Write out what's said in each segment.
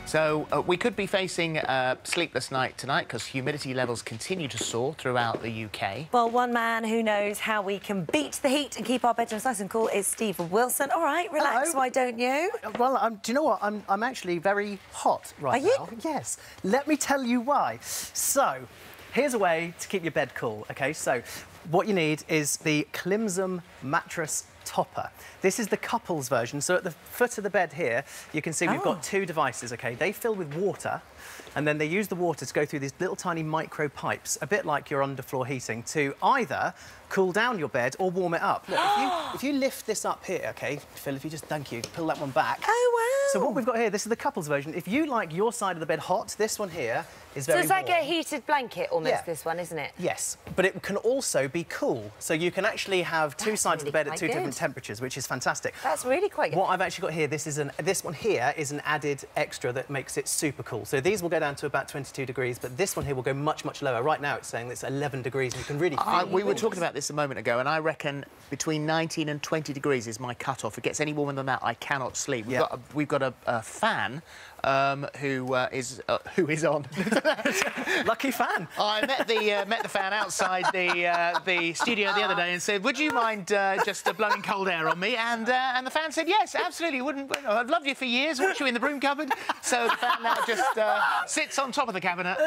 So we could be facing a sleepless night tonight because humidity levels continue to soar throughout the UK. Well, one man who knows how we can beat the heat and keep our bedrooms nice and cool is Steve Wilson. All right, relax, Hello. why don't you? Well, do you know what? I'm actually very hot right now. Are you? Yes. Let me tell you why. So, here's a way to keep your bed cool, OK? So, what you need is the Climsum mattress topper. This is the couples version. So at the foot of the bed here, you can see we've got two devices, OK? They fill with water, and then they use the water to go through these little tiny micro pipes, a bit like your underfloor heating, to either cool down your bed or warm it up. Look, if you lift this up here, OK, Phil, if you just, thank you, pull that one back. Oh, wow. So what we've got here, this is the couples version. If you like your side of the bed hot, this one here is very So it's like warm. a heated blanket almost, Yeah. this one, isn't it? Yes, but it can also be cool. So you can actually have two sides of the bed at two different temperatures, which is fantastic. That's really quite good. What I've actually got here, this one here is an added extra that makes it super cool. So these will go down to about 22 degrees, but this one here will go much, much lower. Right now it's saying it's 11 degrees, and you can really feel We were talking about this a moment ago, and I reckon between 19 and 20 degrees is my cut-off. If it gets any warmer than that, I cannot sleep. We've got a fan who is on. Lucky fan. I met the fan outside the studio the other day and said, "Would you mind just blowing cold air on me?" And the fan said, "Yes, absolutely. I've loved you for years. Watched you in the broom cupboard." So the fan now just sits on top of the cabinet.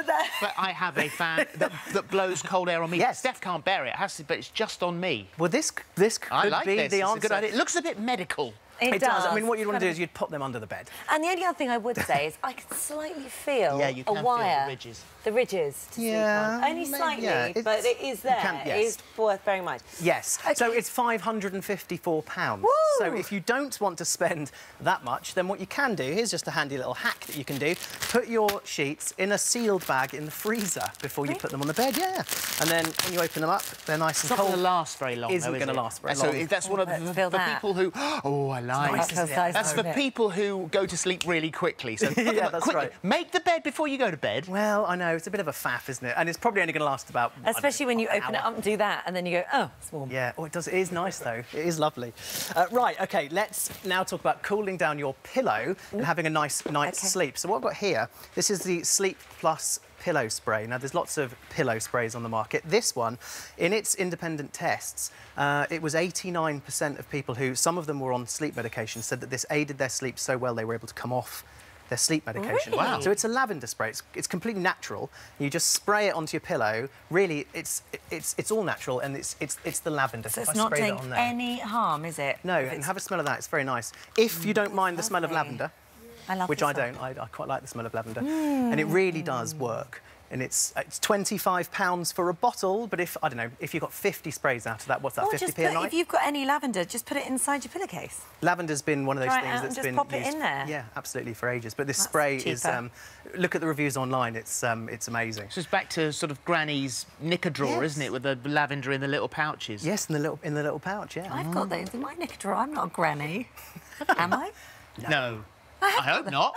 But I have a fan that blows cold air on me. Yes. Steph can't bear it. But it's just on me. Well, this could be the answer. It's a good idea. It looks a bit medical. It does. I mean, what you'd want to do is you'd pop them under the bed. And the only other thing I would say is I can slightly feel you can a wire. Feel the ridges. The ridges to sleep on. Only slightly, but it is there. It is worth bearing in mind. Yes. Okay. So it's £554. Woo! So if you don't want to spend that much, then what you can do, here's just a handy little hack that you can do. Put your sheets in a sealed bag in the freezer before you put them on the bed, And then when you open them up, they're nice and cold. It's not going to last very long, Isn't going to last very long. So that's one of the people who... Oh, I like it. That's for people who go to sleep really quickly. So that's right. Make the bed before you go to bed. Well, I know, it's a bit of a faff, isn't it? And it's probably only going to last about... Especially when you open it up and do that, and then you go, oh, it's warm. Yeah, oh, it does. It is nice, though. It is lovely. Right, OK, let's now talk about cooling down your pillow and having a nice night's sleep. So what I've got here, this is the Sleep Plus pillow spray. Now, there's lots of pillow sprays on the market. This one, in its independent tests, it was 89% of people who, some of them were on sleep medication, said that this aided their sleep so well they were able to come off their sleep medication. Really? Wow. So it's a lavender spray. It's completely natural. You just spray it onto your pillow. Really, it's all natural, and it's the lavender. So if it's I not spray doing that on there, any harm, is it? no, and have a smell of that. It's very nice. If you don't mind the smell of lavender, I love which I don't, I quite like the smell of lavender, and it really does work. And it's £25 for a bottle, but if, I don't know, if you've got 50 sprays out of that, what's that, 50p a night? If you've got any lavender, just put it inside your pillowcase. Lavender's been one of those things that's been pop it used, in there. Yeah, absolutely, for ages. But this spray is, look at the reviews online, it's amazing. So it's back to sort of Granny's knicker drawer, isn't it, with the lavender in the little pouches? Yes, in the little pouch, yeah. I've got those in my knicker drawer. I'm not a granny. Am I? No. I hope not.